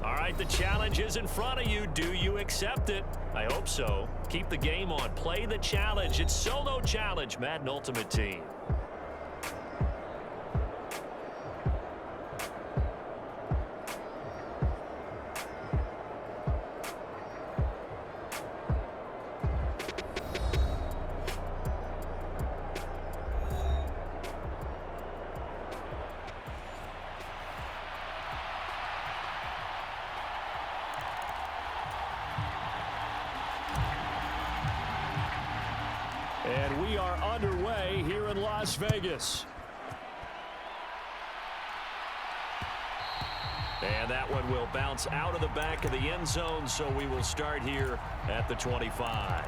All right, the challenge is in front of you. Do you accept it? I hope so. Keep the game on. Play the challenge. It's Solo Challenge, Madden Ultimate Team. And we are underway here in Las Vegas. And that one will bounce out of the back of the end zone, so we will start here at the 25.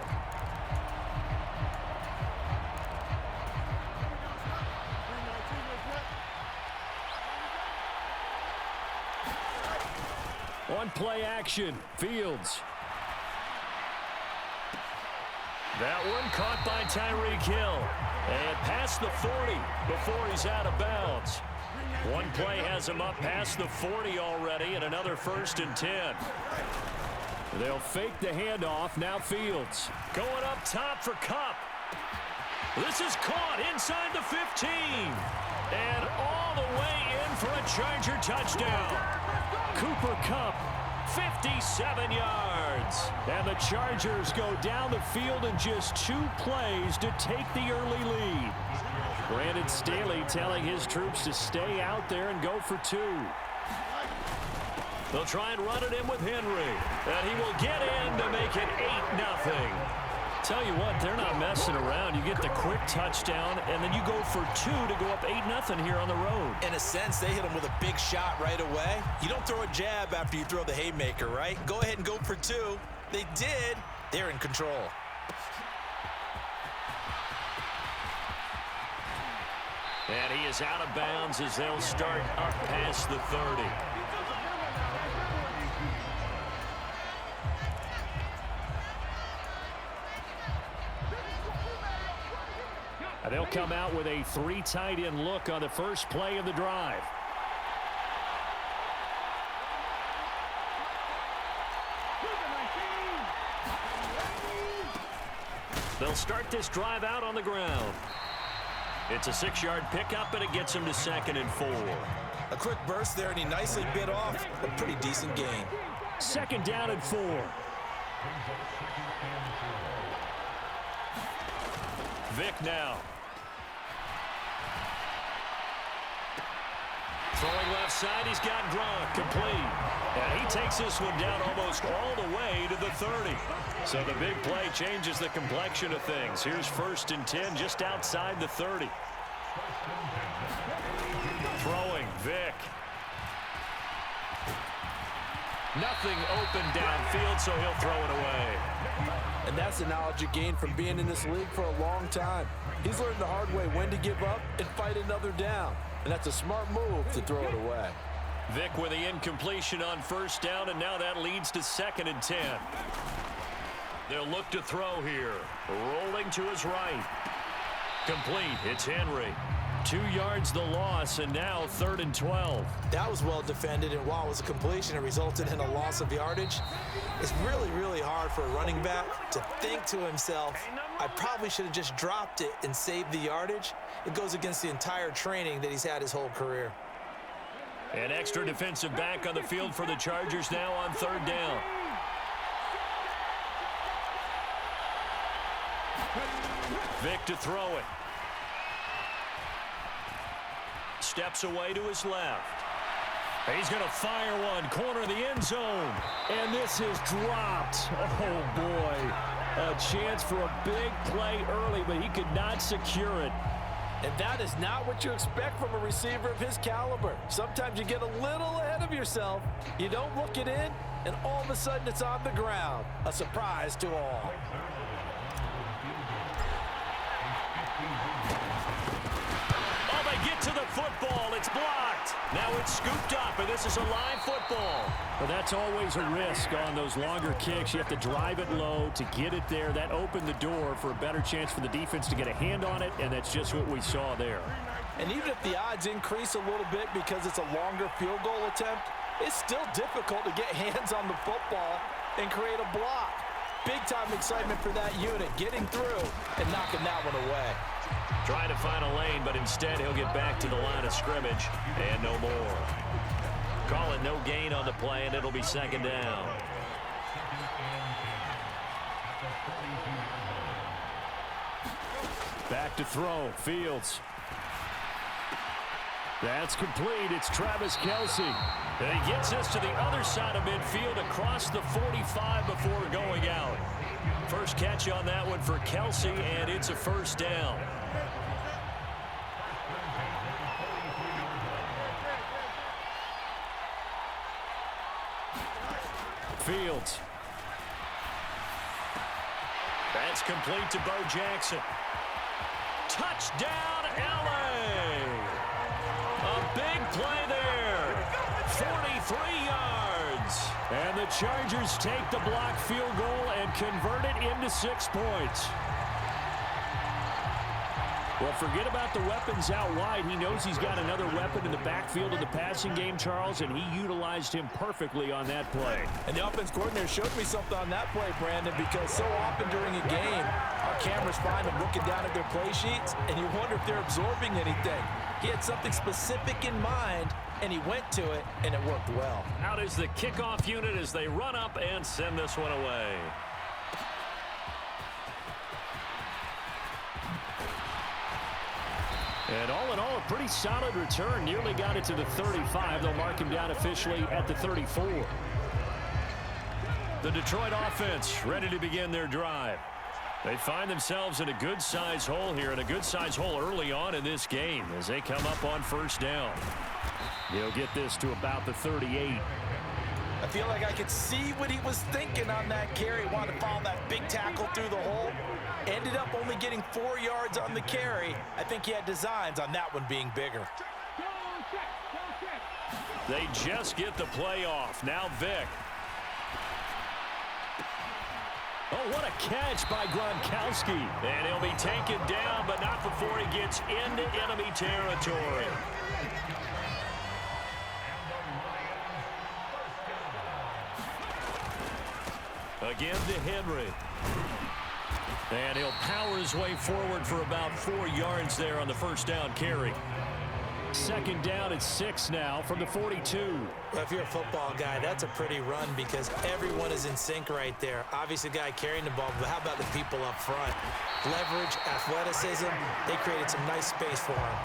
On play action, Fields. That one caught by Tyreek Hill. And past the 40 before he's out of bounds. One play has him up past the 40 already, and another 1st and 10. They'll fake the handoff. Now Fields going up top for Kupp. This is caught inside the 15. And all the way in for a Charger touchdown. Cooper Kupp, 57 yards. And the Chargers go down the field in just 2 plays to take the early lead. Brandon Staley telling his troops to stay out there and go for 2. They'll try and run it in with Henry. And he will get in to make it 8-0. Tell you what, they're not messing around. You get the quick touchdown, and then you go for 2 to go up 8-0 here on the road. In a sense, they hit him with a big shot right away. You don't throw a jab after you throw the haymaker, right? Go ahead and go for 2. They did. They're in control. And he is out of bounds as they'll start up past the 30. They'll come out with a 3 tight end look on the first play of the drive. They'll start this drive out on the ground. It's a 6-yard pickup, and it gets him to 2nd and 4. A quick burst there, and he nicely bit off a pretty decent gain. 2nd down and 4. Vic now. Throwing left side, he's got Gronk, complete. And he takes this one down almost all the way to the 30. So the big play changes the complexion of things. Here's 1st and 10 just outside the 30. Throwing, Vic. Nothing open downfield, so he'll throw it away. And that's the knowledge you gain from being in this league for a long time. He's learned the hard way when to give up and fight another down. And that's a smart move to throw it away. Vic with the incompletion on 1st down, and now that leads to 2nd and 10. They'll look to throw here. Rolling to his right. Complete. It's Henry. 2 yards the loss, and now 3rd and 12. That was well defended, and while it was a completion, it resulted in a loss of yardage. It's really, really hard for a running back to think to himself, I probably should have just dropped it and saved the yardage. It goes against the entire training that he's had his whole career. An extra defensive back on the field for the Chargers now on 3rd down. Vic to throw it. Steps away to his left. He's going to fire one, corner of the end zone. And this is dropped. Oh, boy. A chance for a big play early, but he could not secure it. And that is not what you expect from a receiver of his caliber. Sometimes you get a little ahead of yourself. You don't look it in, and all of a sudden it's on the ground. A surprise to all. Oh, they get to the football. It's blocked. Now it's scooped up, and this is a live football. But that's always a risk on those longer kicks. You have to drive it low to get it there. That opened the door for a better chance for the defense to get a hand on it, and that's just what we saw there. And even if the odds increase a little bit because it's a longer field goal attempt, it's still difficult to get hands on the football and create a block. Big-time excitement for that unit, getting through and knocking that one away. Trying to find a lane, but instead he'll get back to the line of scrimmage and no more. Call it no gain on the play, and it'll be second down. Back to throw, Fields. That's complete. It's Travis Kelce. And he gets us to the other side of midfield across the 45 before going out. First catch on that one for Kelce, and it's a first down. Fields. That's complete to Bo Jackson. Touchdown, LA! A big play there. 43 yards. And the Chargers take the block field goal and convert it into 6 points. Well, forget about the weapons out wide. He knows he's got another weapon in the backfield of the passing game, Charles, and he utilized him perfectly on that play. And the offense coordinator showed me something on that play, Brandon, because so often during a game, our cameras find them looking down at their play sheets, and you wonder if they're absorbing anything. He had something specific in mind, and he went to it, and it worked well. Out is the kickoff unit as they run up and send this one away. And all in all, a pretty solid return. Nearly got it to the 35. They'll mark him down officially at the 34. The Detroit offense ready to begin their drive. They find themselves in a good-sized hole here, and a good-sized hole early on in this game as they come up on first down. He'll get this to about the 38. I feel like I could see what he was thinking on that carry. Wanted to follow that big tackle through the hole. Ended up only getting 4 yards on the carry. I think he had designs on that one being bigger. They just get the play off. Now Vic. Oh, what a catch by Gronkowski. And he'll be taken down, but not before he gets into enemy territory. Again to Henry. And he'll power his way forward for about 4 yards there on the first down carry. Second down at 6 now from the 42. Well, if you're a football guy, that's a pretty run because everyone is in sync right there. Obviously, the guy carrying the ball, but how about the people up front? Leverage, athleticism, they created some nice space for him.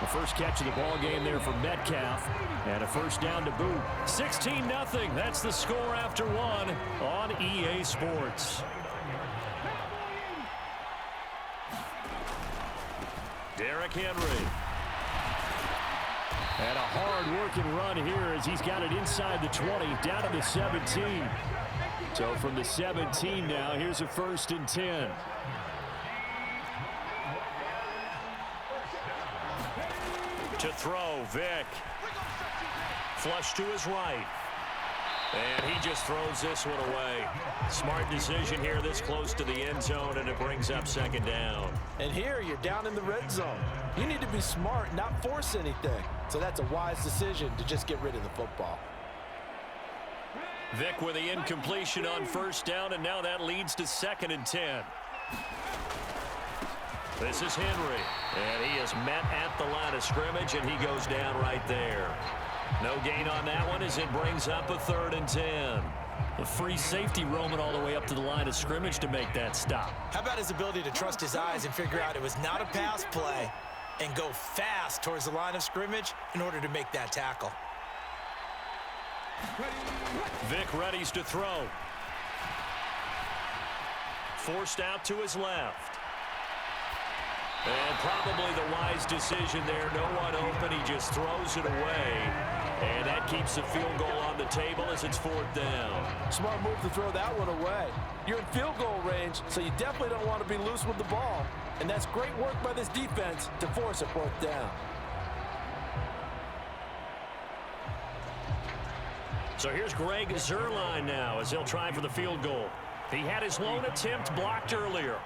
The first catch of the ball game there for Metcalf, and a first down to boot. 16-0. That's the score after one on EA Sports. Derrick Henry. And a hard-working run here as he's got it inside the 20, down to the 17. So from the 17 now, here's a 1st and 10. To throw, Vic. Flush to his right. And he just throws this one away. Smart decision here this close to the end zone, and it brings up second down. And here you're down in the red zone. You need to be smart, not force anything. So that's a wise decision to just get rid of the football. Vic with the incompletion on first down, and now that leads to 2nd and 10. This is Henry, and he is met at the line of scrimmage, and he goes down right there. No gain on that one as it brings up a 3rd and 10. A free safety roaming all the way up to the line of scrimmage to make that stop. How about his ability to trust his eyes and figure out it was not a pass play and go fast towards the line of scrimmage in order to make that tackle. Vic readies to throw. Forced out to his left. And probably the wise decision there. No one open. He just throws it away. And that keeps the field goal on the table as it's 4th down. Smart move to throw that one away. You're in field goal range, so you definitely don't want to be loose with the ball. And that's great work by this defense to force a 4th down. So here's Greg Zuerlein now as he'll try for the field goal. He had his lone attempt blocked earlier.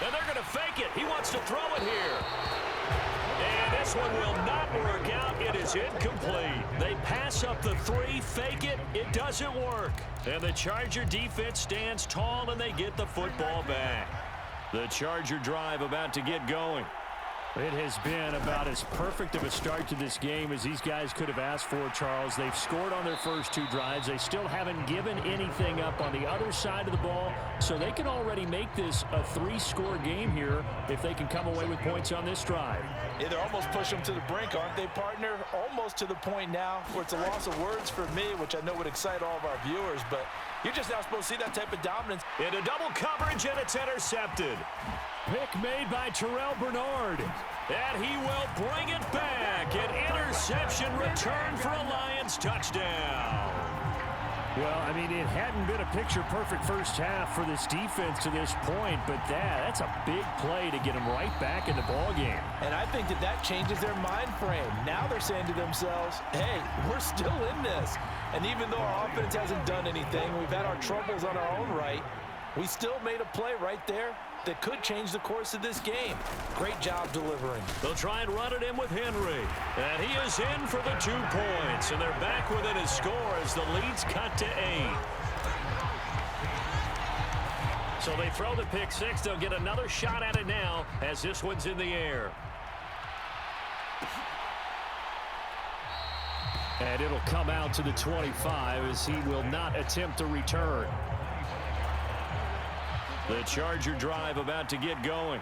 And they're going to fake it. He wants to throw it here. this one will not work out. It is incomplete. They pass up the 3, fake it. It doesn't work. And the Charger defense stands tall, and they get the football back. The Charger drive about to get going. It has been about as perfect of a start to this game as these guys could have asked for, Charles. They've scored on their first 2 drives. They still haven't given anything up on the other side of the ball, so they can already make this a 3-score game here if they can come away with points on this drive. Yeah, they're almost pushing them to the brink, aren't they, partner? Almost to the point now where it's a loss of words for me, which I know would excite all of our viewers, but you're just not supposed to see that type of dominance. Into double coverage, and it's intercepted. Pick made by Terrell Bernard. And he will bring it back. An interception return for a Lions touchdown. Well, I mean, it hadn't been a picture-perfect first half for this defense to this point, but that's a big play to get them right back in the ballgame. And I think that changes their mind frame. Now they're saying to themselves, hey, we're still in this. And even though our offense hasn't done anything, we've had our troubles on our own right, we still made a play right there that could change the course of this game. Great job delivering. They'll try and run it in with Henry. And he is in for the 2 points. And they're back within his score as the lead's cut to 8. So they throw the pick 6. They'll get another shot at it now as this one's in the air. And it'll come out to the 25 as he will not attempt to return. The Charger drive about to get going.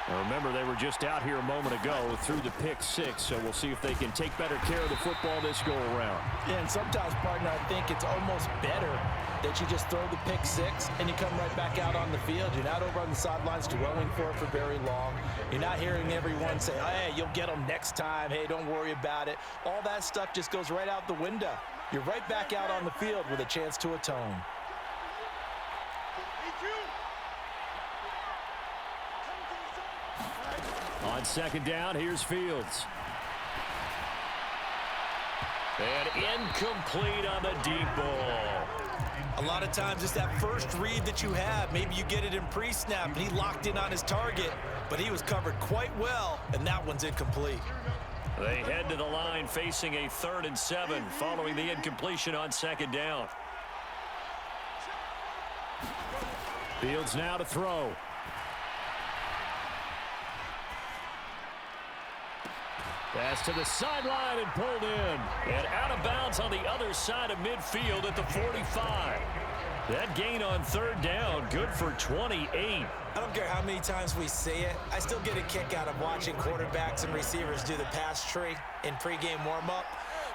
Now remember, they were just out here a moment ago through the pick 6, so we'll see if they can take better care of the football this go-around. Yeah, and sometimes, partner, I think it's almost better that you just throw the pick 6 and you come right back out on the field. You're not over on the sidelines dwelling for it for very long. You're not hearing everyone say, hey, you'll get them next time. Hey, don't worry about it. All that stuff just goes right out the window. You're right back out on the field with a chance to atone. On second down, here's Fields. And incomplete on the deep ball. A lot of times it's that first read that you have. Maybe you get it in pre-snap, and he locked in on his target, but he was covered quite well, and that one's incomplete. They head to the line facing a 3rd and 7 following the incompletion on second down. Fields now to throw. Pass to the sideline and pulled in. And out of bounds on the other side of midfield at the 45. That gain on 3rd down, good for 28. I don't care how many times we say it. I still get a kick out of watching quarterbacks and receivers do the pass tree in pregame warm-up.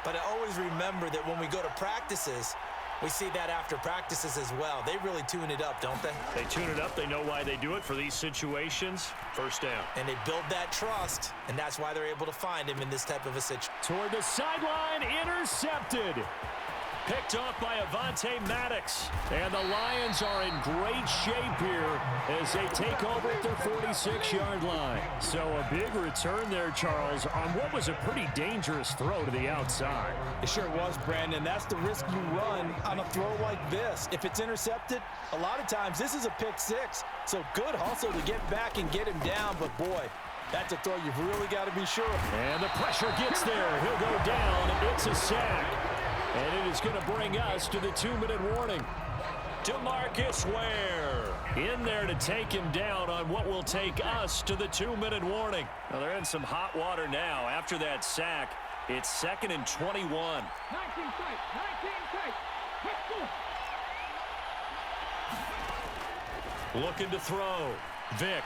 But I always remember that when we go to practices, we see that after practices as well. They really tune it up, don't they? They tune it up. They know why they do it for these situations. First down. And they build that trust, and that's why they're able to find him in this type of a situation. Toward the sideline, intercepted. Picked off by Avonte Maddox. And the Lions are in great shape here as they take over at their 46-yard line. So a big return there, Charles, on what was a pretty dangerous throw to the outside. It sure was, Brandon. That's the risk you run on a throw like this. If it's intercepted, a lot of times this is a pick 6. So good hustle to get back and get him down. But, boy, that's a throw you've really got to be sure of. And the pressure gets there. He'll go down. It's a sack. And it is going to bring us to the 2-minute warning. DeMarcus Ware in there to take him down on what will take us to the 2-minute warning. Now they're in some hot water now after that sack. It's 2nd and 21. 19 Looking to throw. Vick.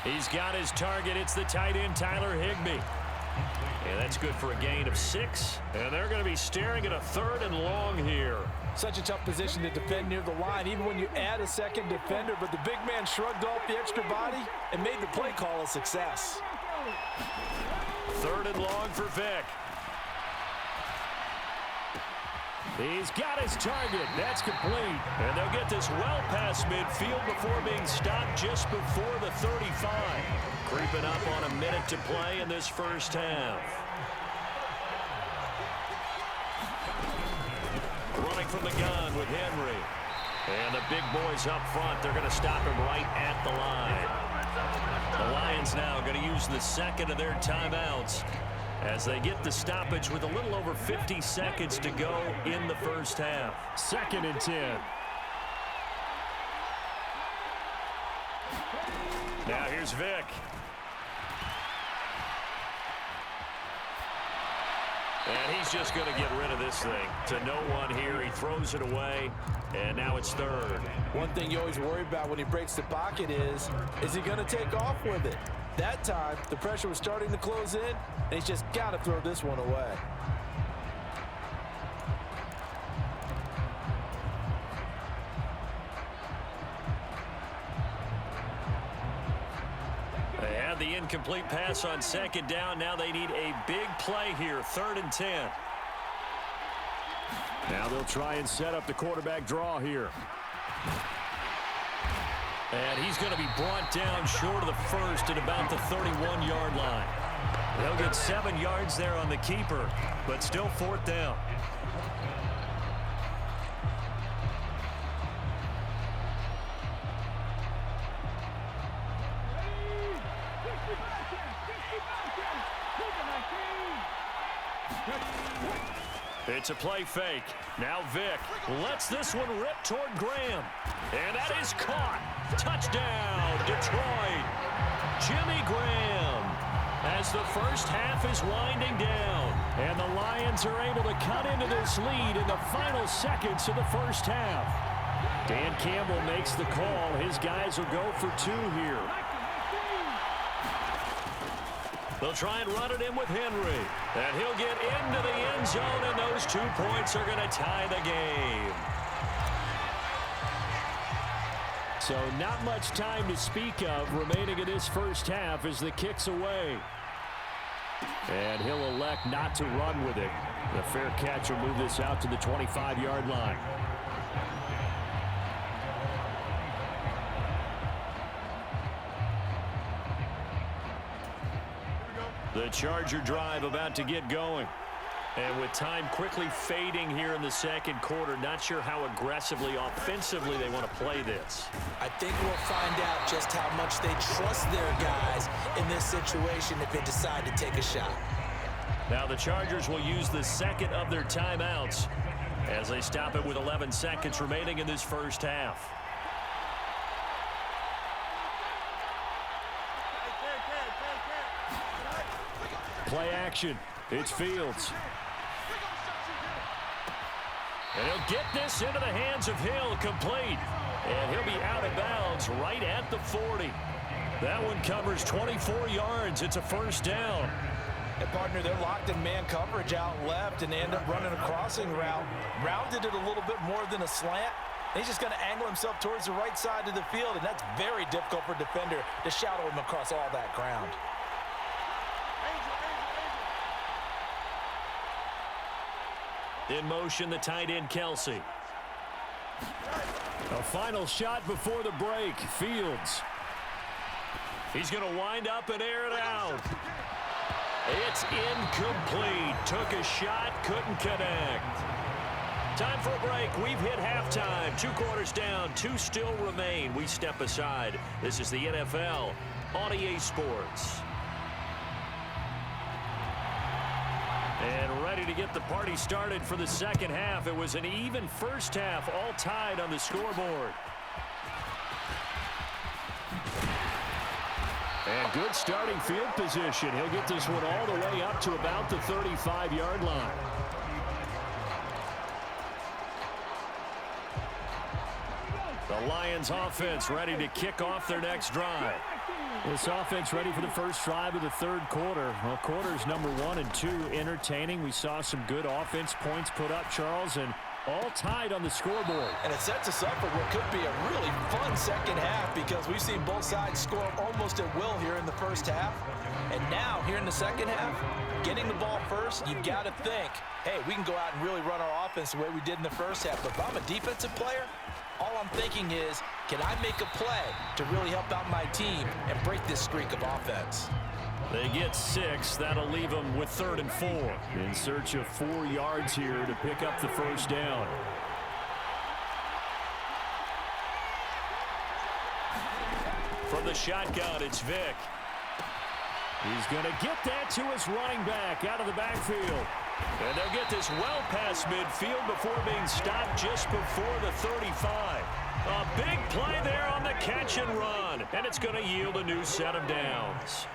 He's got his target. It's the tight end, Tyler Higbee. And that's good for a gain of 6. And they're going to be staring at a 3rd and long here. Such a tough position to defend near the line, even when you add a second defender. But the big man shrugged off the extra body and made the play call a success. 3rd and long for Vick. He's got his target. That's complete. And they'll get this well past midfield before being stopped just before the 35. Creeping up on a minute to play in this first half. Running from the gun with Henry. And the big boys up front, they're going to stop him right at the line. The Lions Bucks now going to use the second of their timeouts as they get the stoppage with a little over 50 seconds to go in the first half. 2nd and 10. Now here's Vick. And he's just going to get rid of this thing to no one here. He throws it away, and now it's 3rd. One thing you always worry about when he breaks the pocket is he going to take off with it? That time, the pressure was starting to close in, and he's just got to throw this one away. They had the incomplete pass on 2nd down. Now they need a big play here, 3rd and 10. Now they'll try and set up the quarterback draw here. And he's going to be brought down short of the first at about the 31-yard line. They'll get 7 yards there on the keeper, but still 4th down. It's a play fake. Now Vick lets this one rip toward Graham. And that is caught. Touchdown, Detroit. Jimmy Graham. As the first half is winding down. And the Lions are able to cut into this lead in the final seconds of the first half. Dan Campbell makes the call. His guys will go for 2 here. They'll try and run it in with Henry. And he'll get into the end zone, and those 2 points are going to tie the game. So not much time to speak of remaining in this first half as the kick's away. And he'll elect not to run with it. The fair catch will move this out to the 25-yard line. The Charger drive about to get going. And with time quickly fading here in the second quarter, not sure how aggressively, offensively they want to play this. I think we'll find out just how much they trust their guys in this situation if they decide to take a shot. Now the Chargers will use the second of their timeouts as they stop it with 11 seconds remaining in this first half. Play action. It's Fields. And he'll get this into the hands of Hill, complete. And he'll be out of bounds right at the 40. That one covers 24 yards. It's a first down. And partner, they're locked in man coverage out left, and they end up running a crossing route. Rounded it a little bit more than a slant. He's just going to angle himself towards the right side of the field, and that's very difficult for a defender to shadow him across all that ground. In motion, the tight end, Kelsey. A final shot before the break. Fields. He's going to wind up and air it out. It's incomplete. Took a shot, couldn't connect. Time for a break. We've hit halftime. 2 quarters down, 2 still remain. We step aside. This is the NFL on EA Sports. And ready to get the party started for the second half. It was an even first half, all tied on the scoreboard. And good starting field position. He'll get this one all the way up to about the 35-yard line. The Lions offense ready to kick off their next drive. This offense ready for the first drive of the third quarter. Well, quarters number 1 and 2 entertaining. We saw some good offense points put up, Charles, and all tied on the scoreboard. And it sets us up for what could be a really fun second half because we've seen both sides score almost at will here in the first half. And now, here in the second half, getting the ball first, you've got to think, hey, we can go out and really run our offense the way we did in the first half. But if I'm a defensive player, all I'm thinking is, can I make a play to really help out my team and break this streak of offense? They get 6. That'll leave them with 3rd and 4. In search of 4 yards here to pick up the first down. From the shotgun, it's Vick. He's going to get that to his running back out of the backfield. And they'll get this well past midfield before being stopped just before the 35. A big play there on the catch and run. And it's going to yield a new set of downs.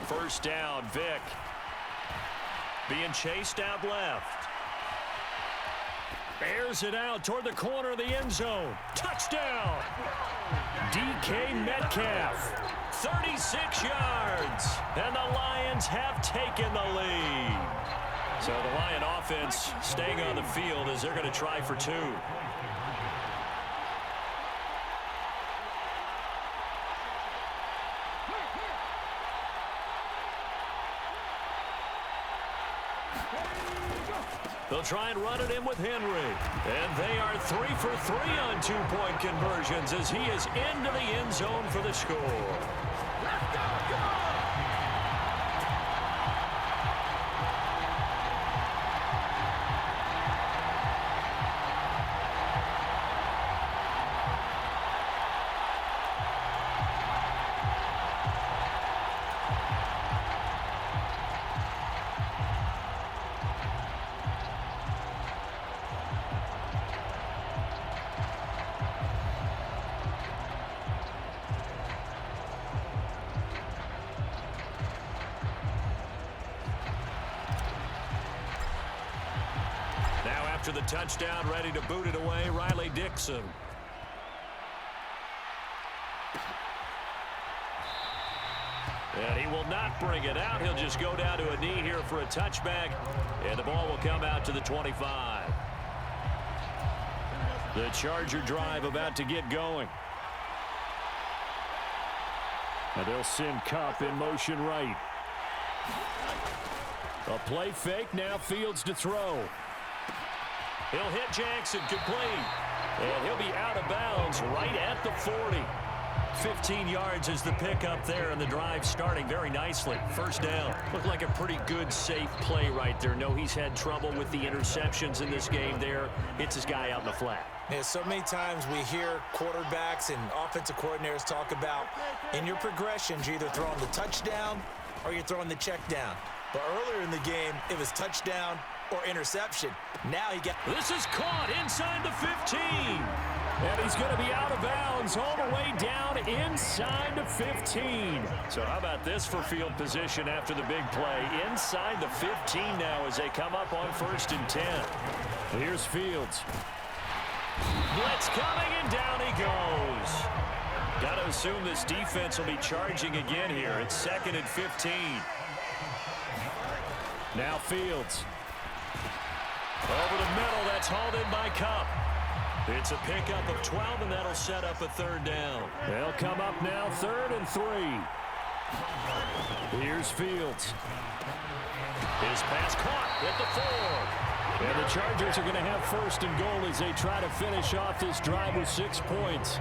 First down, Vick. Being chased out left. Airs it out toward the corner of the end zone. Touchdown! DK Metcalf. 36 yards. And the Lions have taken the lead. So the Lion offense staying on the field as they're going to try for 2. They'll try and run it in with Henry. And they are 3 for 3 on 2-point conversions as he is into the end zone for the score. After the touchdown, ready to boot it away, Riley Dixon. And he will not bring it out. He'll just go down to a knee here for a touchback, and the ball will come out to the 25. The Charger drive about to get going. And they'll send Kupp in motion right. A play fake, now Fields to throw. He'll hit Jackson, complete. And he'll be out of bounds right at the 40. 15 yards is the pickup there, and the drive starting very nicely. First down. Looked like a pretty good, safe play right there. No, he's had trouble with the interceptions in this game there. Hits his guy out in the flat. Yeah, so many times we hear quarterbacks and offensive coordinators talk about in your progressions, you're either throwing the touchdown or you're throwing the check down. But earlier in the game, it was touchdown or interception. Now he got... This is caught inside the 15. And he's going to be out of bounds all the way down inside the 15. So how about this for field position after the big play? Inside the 15 now as they come up on 1st and 10. Here's Fields. Blitz coming, and down he goes. Got to assume this defense will be charging again here. It's 2nd and 15. Now Fields. Over the middle, that's hauled in by Kupp. It's a pickup of 12, and that'll set up a 3rd down. They'll come up now 3rd and 3. Here's Fields. His pass caught at the 4. And the Chargers are going to have 1st and goal as they try to finish off this drive with 6 points.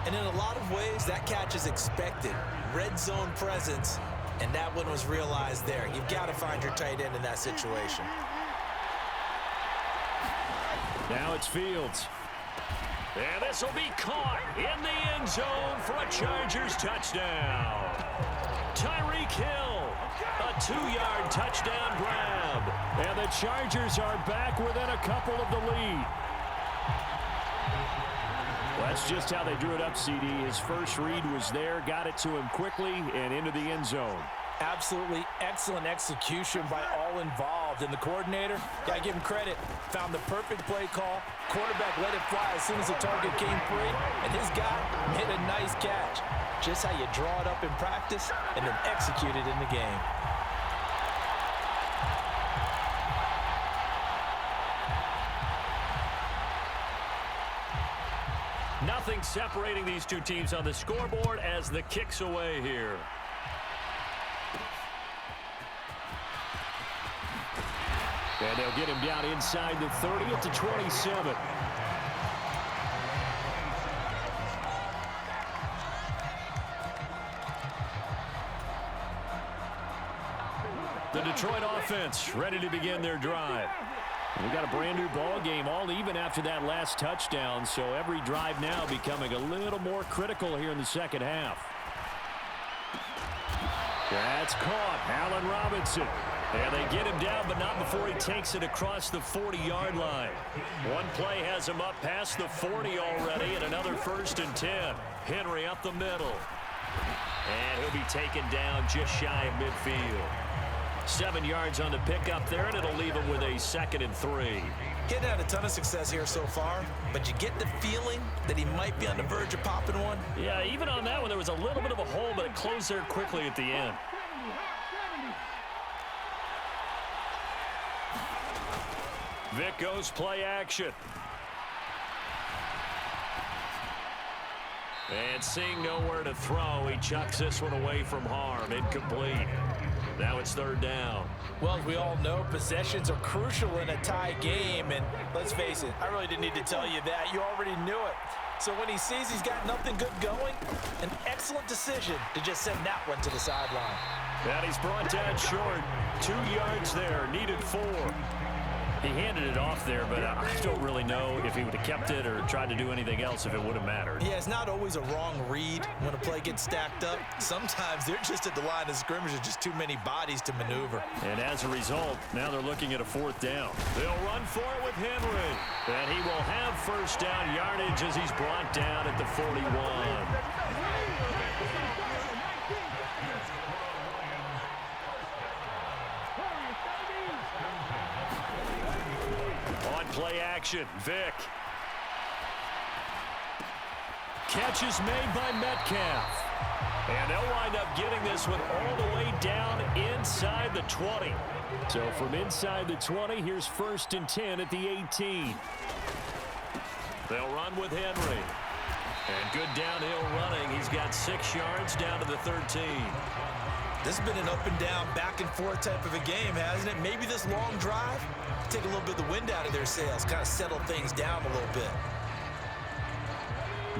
And in a lot of ways, that catch is expected. Red zone presence, and that one was realized there. You've got to find your tight end in that situation. Now it's Fields. And this will be caught in the end zone for a Chargers touchdown. Tyreek Hill, a 2-yard touchdown grab. And the Chargers are back within a couple of the lead. Well, that's just how they drew it up, CD. His first read was there, got it to him quickly, and into the end zone. Absolutely excellent execution by all involved. And the coordinator, got to give him credit, found the perfect play call. Quarterback let it fly as soon as the target came free, and his guy made a nice catch. Just how you draw it up in practice and then execute it in the game. Nothing separating these two teams on the scoreboard as the kick's away here. And they'll get him down inside the 30 at the 27. The Detroit offense ready to begin their drive. We got a brand new ball game, all even after that last touchdown, so every drive now becoming a little more critical here in the second half. That's caught. Allen Robinson. And they get him down, but not before he takes it across the 40-yard line. One play has him up past the 40 already, and another 1st and 10. Henry up the middle. And he'll be taken down just shy of midfield. 7 yards on the pickup there, and it'll leave him with a 2nd and 3. Getting had a ton of success here so far, but you get the feeling that he might be on the verge of popping one. Yeah, even on that one, there was a little bit of a hole, but it closed there quickly at the end. Vick goes play action. And seeing nowhere to throw, he chucks this one away from harm. Incomplete. Now it's 3rd down. Well, as we all know, possessions are crucial in a tie game. And let's face it, I really didn't need to tell you that. You already knew it. So when he sees he's got nothing good going, an excellent decision to just send that one to the sideline. And he's brought down short. 2 yards there, needed 4. He handed it off there, but I don't really know if he would have kept it or tried to do anything else if it would have mattered. Yeah, it's not always a wrong read when a play gets stacked up. Sometimes they're just at the line of scrimmage with just too many bodies to maneuver. And as a result, now they're looking at a 4th down. They'll run for it with Henry. And he will have 1st down yardage as he's brought down at the 41. Play action, Vick. Catch is made by Metcalf. And they'll wind up getting this one all the way down inside the 20. So from inside the 20, here's 1st and 10 at the 18. They'll run with Henry. And good downhill running. He's got 6 yards down to the 13. This has been an up and down, back and forth type of a game, hasn't it? Maybe this long drive take a little bit of the wind out of their sails, kind of settle things down a little bit.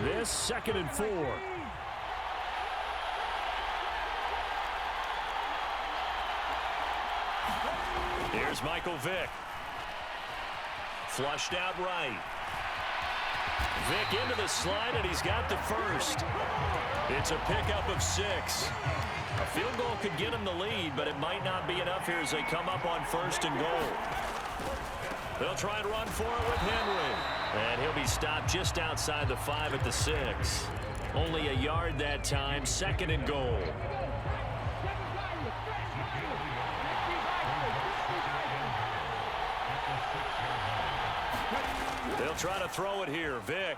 This 2nd and 4. Here's Michael Vick. Flushed out right. Vick into the slide, and he's got the 1st. It's a pickup of 6. A field goal could get him the lead, but it might not be enough here as they come up on 1st and goal. They'll try and run for it with Henry. And he'll be stopped just outside the 5 at the 6. Only a yard that time, 2nd and goal. They'll try to throw it here. Vick.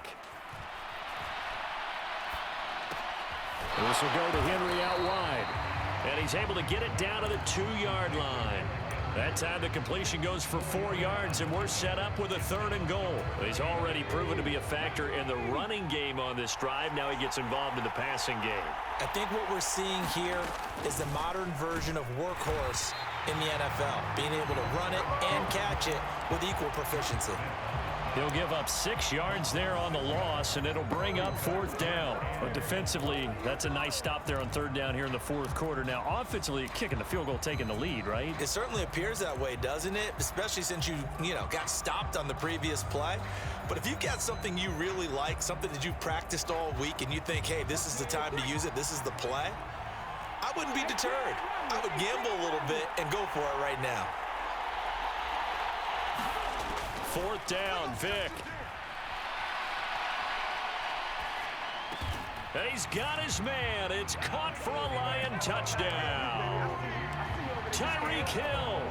This will go to Henry out wide. And he's able to get it down to the 2-yard line. That time the completion goes for 4 yards, and we're set up with a 3rd and goal. He's already proven to be a factor in the running game on this drive. Now he gets involved in the passing game. I think what we're seeing here is the modern version of workhorse in the NFL, being able to run it and catch it with equal proficiency. He'll give up 6 yards there on the loss, and it'll bring up 4th down. But defensively, that's a nice stop there on 3rd down here in the 4th quarter. Now, offensively, kicking the field goal, taking the lead, right? It certainly appears that way, doesn't it? Especially since you got stopped on the previous play. But if you've got something you really like, something that you've practiced all week, and you think, hey, this is the time to use it, this is the play, I wouldn't be deterred. I would gamble a little bit and go for it right now. 4th down, Vick. He's got his man. It's caught for a Lion touchdown. Tyreek Hill,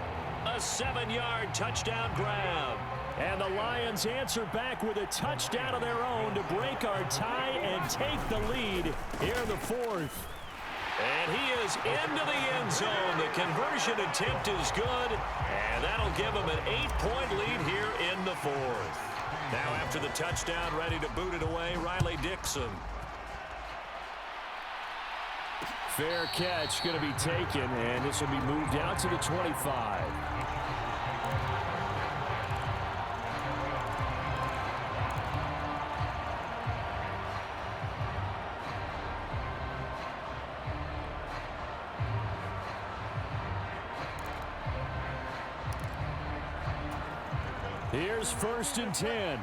a 7-yard touchdown grab. And the Lions answer back with a touchdown of their own to break our tie and take the lead here in the 4th. And he is into the end zone. The conversion attempt is good, and that'll give him an 8-point lead here in the 4th. Now after the touchdown, ready to boot it away, Riley Dixon. Fair catch going to be taken, and this will be moved out to the 25. Here's 1st and 10.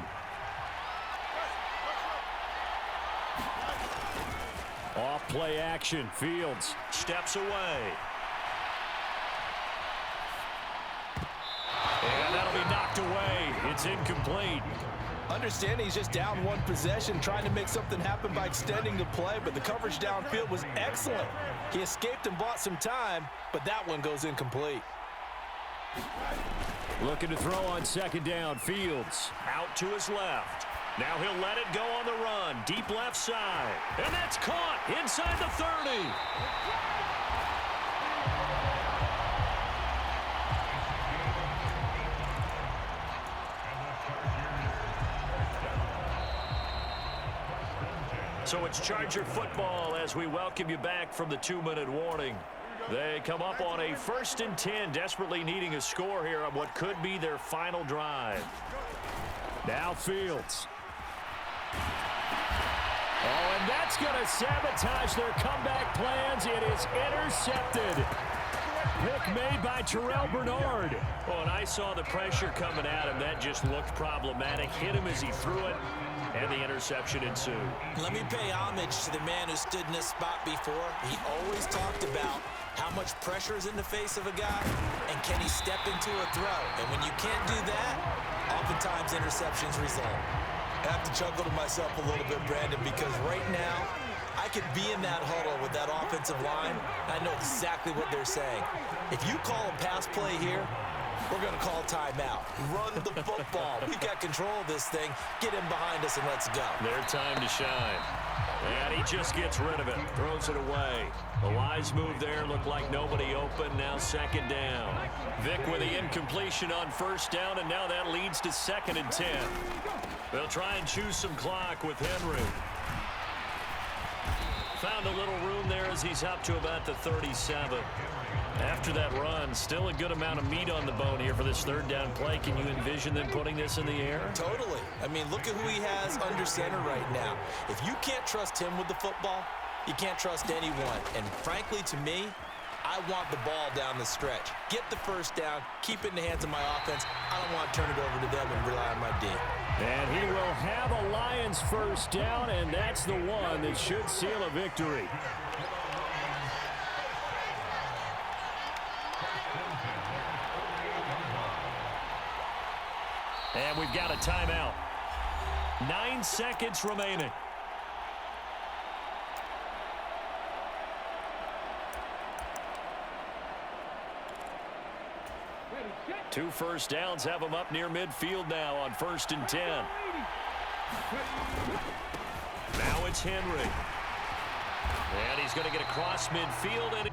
Off play action. Fields steps away. And that'll be knocked away. It's incomplete. Understand he's just down one possession, trying to make something happen by extending the play, but the coverage downfield was excellent. He escaped and bought some time, but that one goes incomplete. Looking to throw on 2nd down. Fields out to his left. Now he'll let it go on the run. Deep left side. And that's caught inside the 30. So it's Charger football as we welcome you back from the 2-minute warning. They come up on a 1st and 10, desperately needing a score here on what could be their final drive. Now Fields. Oh, and that's going to sabotage their comeback plans. It is intercepted. Pick made by Terrell Bernard. Well, and I saw the pressure coming at him. That just looked problematic. Hit him as he threw it, and the interception ensued. Let me pay homage to the man who stood in this spot before. He always talked about how much pressure is in the face of a guy, and can he step into a throw? And when you can't do that, oftentimes interceptions result. I have to chuckle to myself a little bit, Brandon, because right now, I could be in that huddle with that offensive line. I know exactly what they're saying. If you call a pass play here, we're going to call timeout. Run the football. We've got control of this thing. Get him behind us and let's go. Their time to shine. And he just gets rid of it. Throws it away. A wise move there. Looked like nobody open. Now 2nd down. Vic with the incompletion on 1st down, and now that leads to 2nd and 10. They'll try and choose some clock with Henry. Found a little room there as he's up to about the 37. After that run, still a good amount of meat on the bone here for this 3rd down play. Can you envision them putting this in the air? Totally. I mean, look at who he has under center right now. If you can't trust him with the football, you can't trust anyone. And frankly, to me, I want the ball down the stretch. Get the 1st down, keep it in the hands of my offense. I don't want to turn it over to them and rely on my D. And he will have a Lions 1st down, and that's the one that should seal a victory. And we've got a timeout. 9 seconds remaining. Two 1st downs have them up near midfield now on 1st and 10. Now it's Henry. And he's going to get across midfield. And